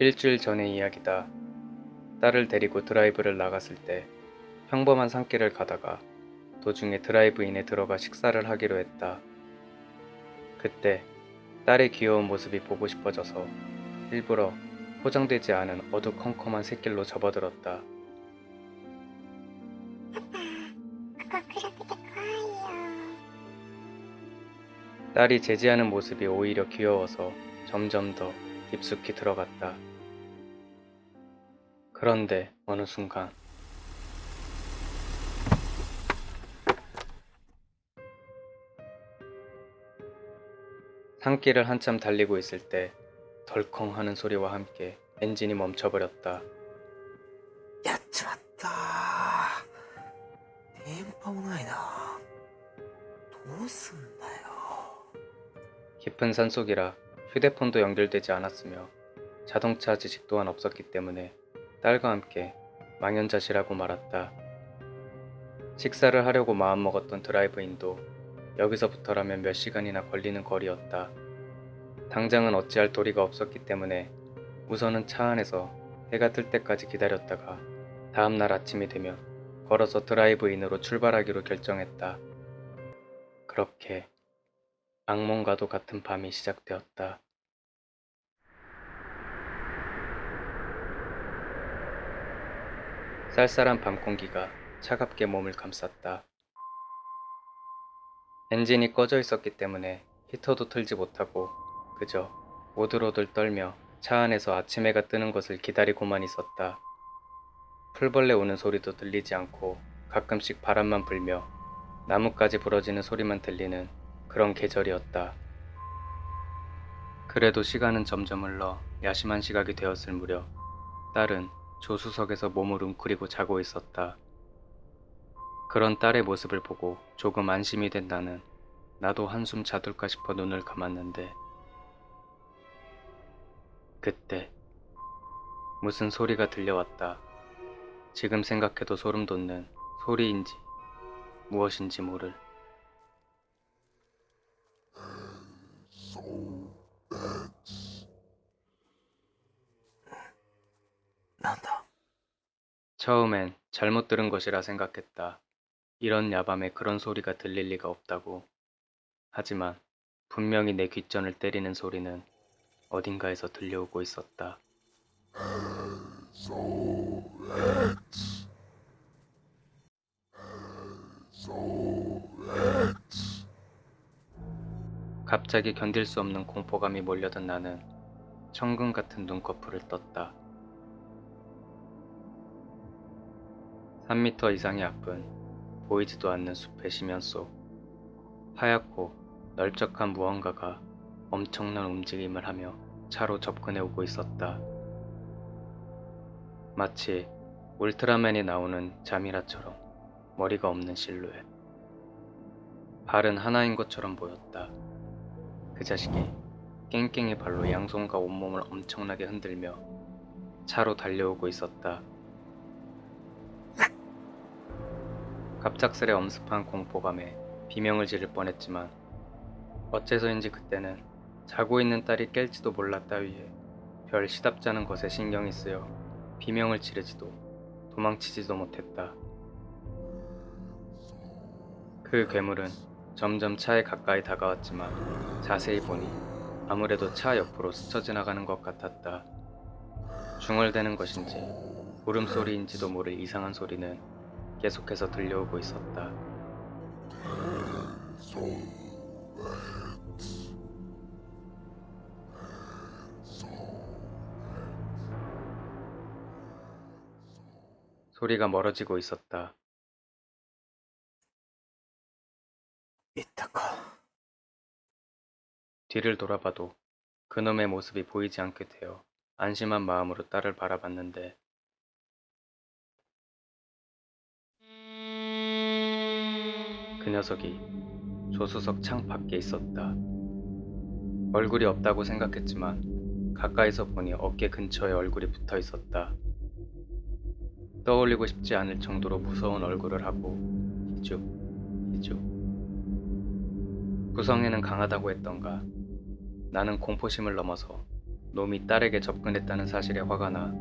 일주일 전의 이야기다. 딸을 데리고 드라이브를 나갔을 때 평범한 산길을 가다가 도중에 드라이브인에 들어가 식사를 하기로 했다. 그때 딸의 귀여운 모습이 보고 싶어져서 일부러 포장되지 않은 어두컴컴한 샛길로 접어들었다. 그거 그렇게 커요. 딸이 제지하는 모습이 오히려 귀여워서 점점 더 깊숙이 들어갔다. 그런데 어느 순간 산길을 한참 달리고 있을 때 덜컹 하는 소리와 함께 엔진이 멈춰버렸다.やっちまった電波もないなどうすんだよ 깊은 산속이라 휴대폰도 연결되지 않았으며 자동차 지식 또한 없었기 때문에 딸과 함께 망연자실하고 말았다. 식사를 하려고 마음먹었던 드라이브인도 여기서부터라면 몇 시간이나 걸리는 거리였다. 당장은 어찌할 도리가 없었기 때문에 우선은 차 안에서 해가 뜰 때까지 기다렸다가 다음날 아침이 되면 걸어서 드라이브인으로 출발하기로 결정했다. 그렇게 악몽과도 같은 밤이 시작되었다. 쌀쌀한 밤 공기가 차갑게 몸을 감쌌다. 엔진이 꺼져 있었기 때문에 히터도 틀지 못하고 그저 오들오들 떨며 차 안에서 아침 해가 뜨는 것을 기다리고만 있었다. 풀벌레 우는 소리도 들리지 않고 가끔씩 바람만 불며 나뭇가지 부러지는 소리만 들리는 그런 계절이었다. 그래도 시간은 점점 흘러 야심한 시각이 되었을 무렵 딸은 조수석에서 몸을 웅크리고 자고 있었다. 그런 딸의 모습을 보고 조금 안심이 된 나는 나도 한숨 자둘까 싶어 눈을 감았는데 그때 무슨 소리가 들려왔다. 지금 생각해도 소름 돋는 소리인지 무엇인지 모를.なんだ 처음엔 잘못 들은 것이라 생각했다. 이런 야밤에 그런 소리가 들릴 리가 없다고. 하지만 분명히 내 귓전을 때리는 소리는 어딘가에서 들려오고 있었다. 갑자기 견딜 수 없는 공포감이 몰려든 나는 천근 같은 눈꺼풀을 떴다. 3미터 이상의 앞은 보이지도 않는 숲의 심연 속 하얗고 넓적한 무언가가 엄청난 움직임을 하며 차로 접근해 오고 있었다. 마치 울트라맨이 나오는 자미라처럼 머리가 없는 실루엣. 발은 하나인 것처럼 보였다. 그 자식이 깽깽이 발로 양손과 온몸을 엄청나게 흔들며 차로 달려오고 있었다. 갑작스레 엄습한 공포감에 비명을 지를 뻔했지만 어째서인지 그때는 자고 있는 딸이 깰지도 몰라 따위에 별 시답잖은 것에 신경이 쓰여 비명을 지르지도 도망치지도 못했다. 그 괴물은 점점 차에 가까이 다가왔지만 자세히 보니 아무래도 차 옆으로 스쳐 지나가는 것 같았다. 중얼대는 것인지 울음소리인지도 모를 이상한 소리는 계속해서 들려오고 있었다. 소리가 멀어지고 있었다. 言ったか 뒤를 돌아봐도 그놈의 모습이 보이지 않게 되어 안심한 마음으로 딸을 바라봤는데 그 녀석이 조수석 창 밖에 있었다. 얼굴이 없다고 생각했지만 가까이서 보니 어깨 근처에 얼굴이 붙어 있었다. 떠올리고 싶지 않을 정도로 무서운 얼굴을 하고 희죽 희죽. 구성에는 강하다고 했던가. 나는 공포심을 넘어서 놈이 딸에게 접근했다는 사실에 화가 나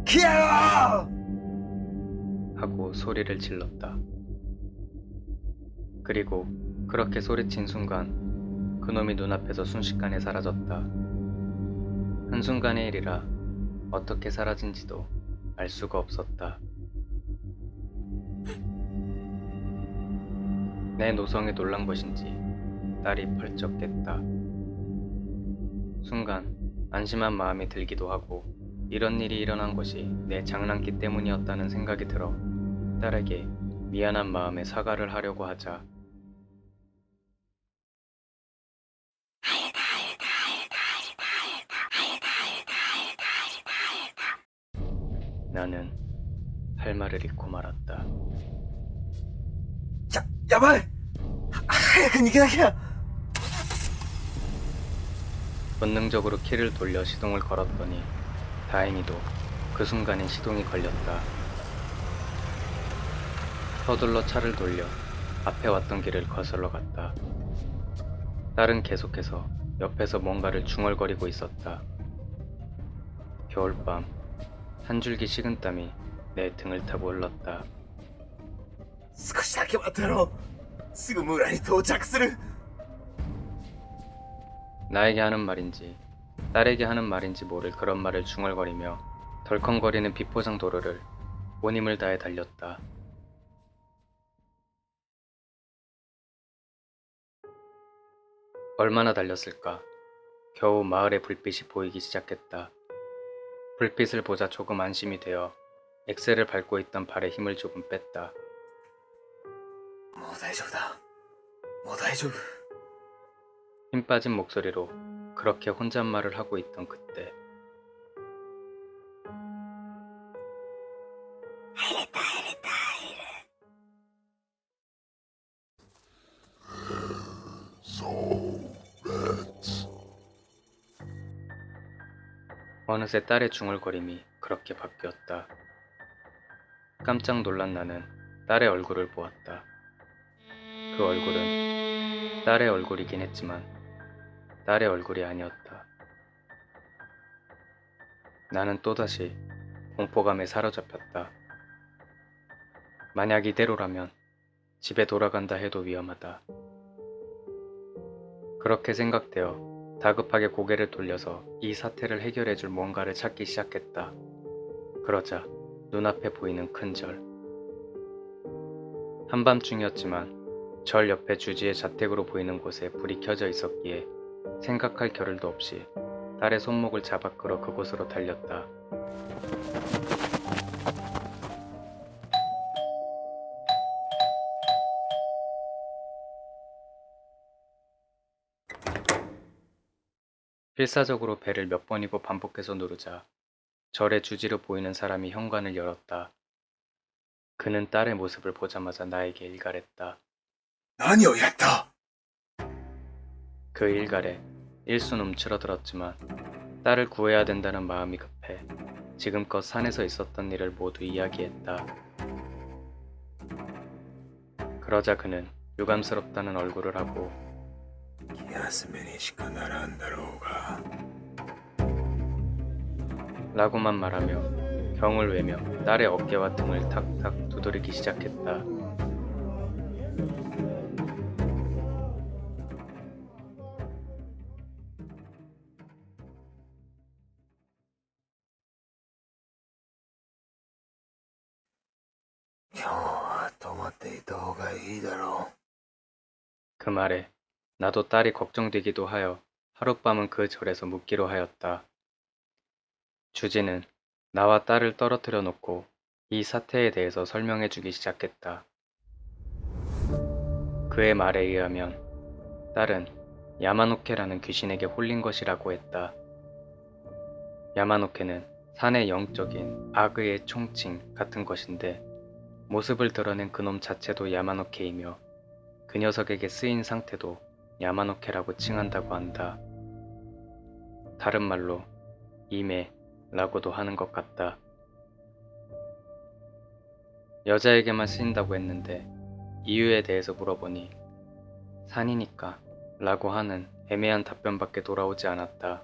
기아야! 하고 소리를 질렀다. 그리고 그렇게 소리친 순간 그놈이 눈앞에서 순식간에 사라졌다. 한순간의 일이라 어떻게 사라진지도 알 수가 없었다. 내 노성에 놀란 것인지 딸이 펄쩍 깼다. 순간 안심한 마음이 들기도 하고 이런 일이 일어난 것이 내 장난기 때문이었다는 생각이 들어 딸에게 미안한 마음에 사과를 하려고 하자 나는 할 말을 잃고 말았다.やばい早く逃げなきゃ 본능적으로 키를 돌려 시동을 걸었더니 다행히도 그 순간엔 시동이 걸렸다. 서둘러 차를 돌려 앞에 왔던 길을 거슬러 갔다. 딸은 계속해서 옆에서 뭔가를 중얼거리고 있었다. 겨울밤 한 줄기 식은땀이 내 등을 타고 흘렀다. 少しだけ待ってろすぐ村に到着する 나에게 하는 말인지 딸에게 하는 말인지 모를 그런 말을 중얼거리며 덜컹거리는 비포장 도로를 온 힘을 다해 달렸다. 얼마나 달렸을까? 겨우 마을의 불빛이 보이기 시작했다. 불빛을 보자 조금 안심이 되어 엑셀을 밟고 있던 발에 힘을 조금 뺐다. もう大丈夫だもう大丈夫 힘 빠진 목소리로 그렇게 혼잣말을 하고 있던 그때 어느새 딸의 중얼거림이 그렇게 바뀌었다. 깜짝 놀란 나는 딸의 얼굴을 보았다. 그 얼굴은 딸의 얼굴이긴 했지만 딸의 얼굴이 아니었다. 나는 또다시 공포감에 사로잡혔다. 만약 이대로라면 집에 돌아간다 해도 위험하다. 그렇게 생각되어 다급하게 고개를 돌려서 이 사태를 해결해줄 뭔가를 찾기 시작했다. 그러자 눈앞에 보이는 큰 절. 한밤중이었지만 절 옆에 주지의 자택으로 보이는 곳에 불이 켜져 있었기에 생각할 겨를도 없이 딸의 손목을 잡아 끌어 그곳으로 달렸다. 필사적으로 벨을 몇 번이고 반복해서 누르자 절의 주지로 보이는 사람이 현관을 열었다. 그는 딸의 모습을 보자마자 나에게 일갈했다. 何をやった 그 일갈에 일순 움츠러들었지만 딸을 구해야 된다는 마음이 급해 지금껏 산에서 있었던 일을 모두 이야기했다. 그러자 그는 유감스럽다는 얼굴을 하고 気休めにしかならんだろうが 라고만 말하며 병을 외며 딸의 어깨와 등을 탁탁 두드리기 시작했다. 그 말에 나도 딸이 걱정되기도 하여 하룻밤은 그 절에서 묵기로 하였다. 주지는 나와 딸을 떨어뜨려 놓고 이 사태에 대해서 설명해 주기 시작했다. 그의 말에 의하면 딸은 야마노케라는 귀신에게 홀린 것이라고 했다. 야마노케는 산의 영적인 악의 총칭 같은 것인데 모습을 드러낸 그놈 자체도 야마노케이며 그 녀석에게 쓰인 상태도 야마노케라고 칭한다고 한다. 다른 말로 이메라고도 하는 것 같다. 여자에게만 쓰인다고 했는데 이유에 대해서 물어보니 산이니까 라고 하는 애매한 답변밖에 돌아오지 않았다.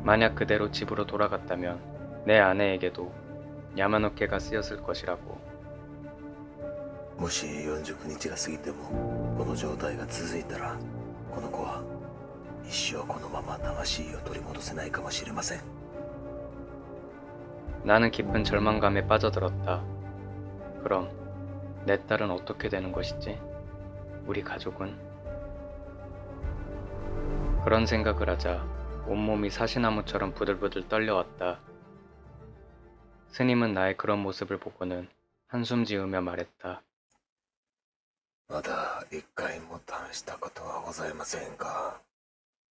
만약 그대로 집으로 돌아갔다면 내 아내에게도 야마노케가 쓰였을 것이라고. もし49日が過ぎてもこの状態が続いたらこの子は一生このまま魂を取り戻せないかもしれません。 나는 깊은 절망감에 빠져들었다. 그럼 내 딸은 어떻게 되는 것이지? 우리 가족은? 그런 생각을 하자 온몸이 사시나무처럼 부들부들 떨려왔다. 스님은 나의 그런 모습을 보고는 한숨 지으며 말했다. まだ一回も試したことはございませんが、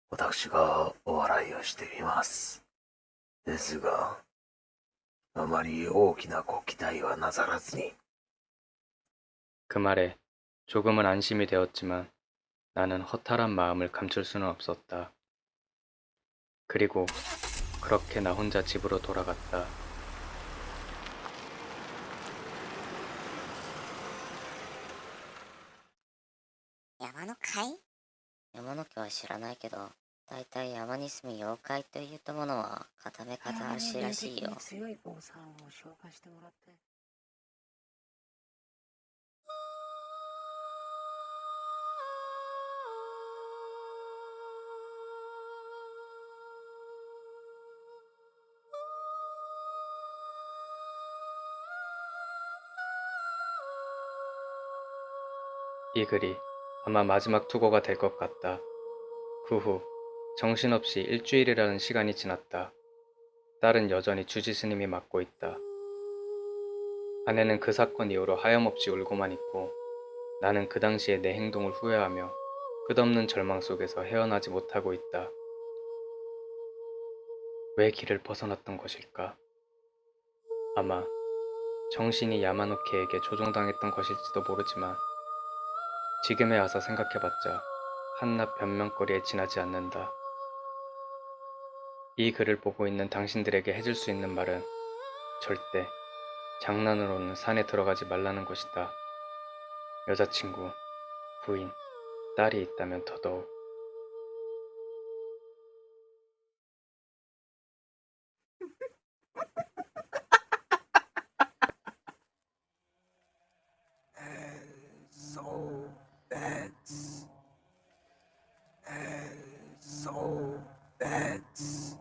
私がお笑いをしています。ですが、あまり大きなご期待はなさらずに。 그 말에 조금은 안심이 되었지만 나는 허탈한 마음을 감출 수는 없었다. 그리고 그렇게 나 혼자 집으로 돌아갔다. 山の会？山の家は知らないけど、だいたい山に住む妖怪といったものは固め方らしいらしいよ。強い坊さんを紹介してもらって。이 글이 아마 마지막 투고가 될 것 같다. 그 후 정신없이 일주일이라는 시간이 지났다. 딸은 여전히 주지 스님이 맡고 있다. 아내는 그 사건 이후로 하염없이 울고만 있고 나는 그 당시에 내 행동을 후회하며 끝없는 절망 속에서 헤어나지 못하고 있다. 왜 길을 벗어났던 것일까? 아마 정신이 야마노케에게 조종당했던 것일지도 모르지만 지금에 와서 생각해봤자 한낱 변명거리에 지나지 않는다. 이 글을 보고 있는 당신들에게 해줄 수 있는 말은 절대 장난으로는 산에 들어가지 말라는 것이다. 여자친구, 부인, 딸이 있다면 더더욱. So that's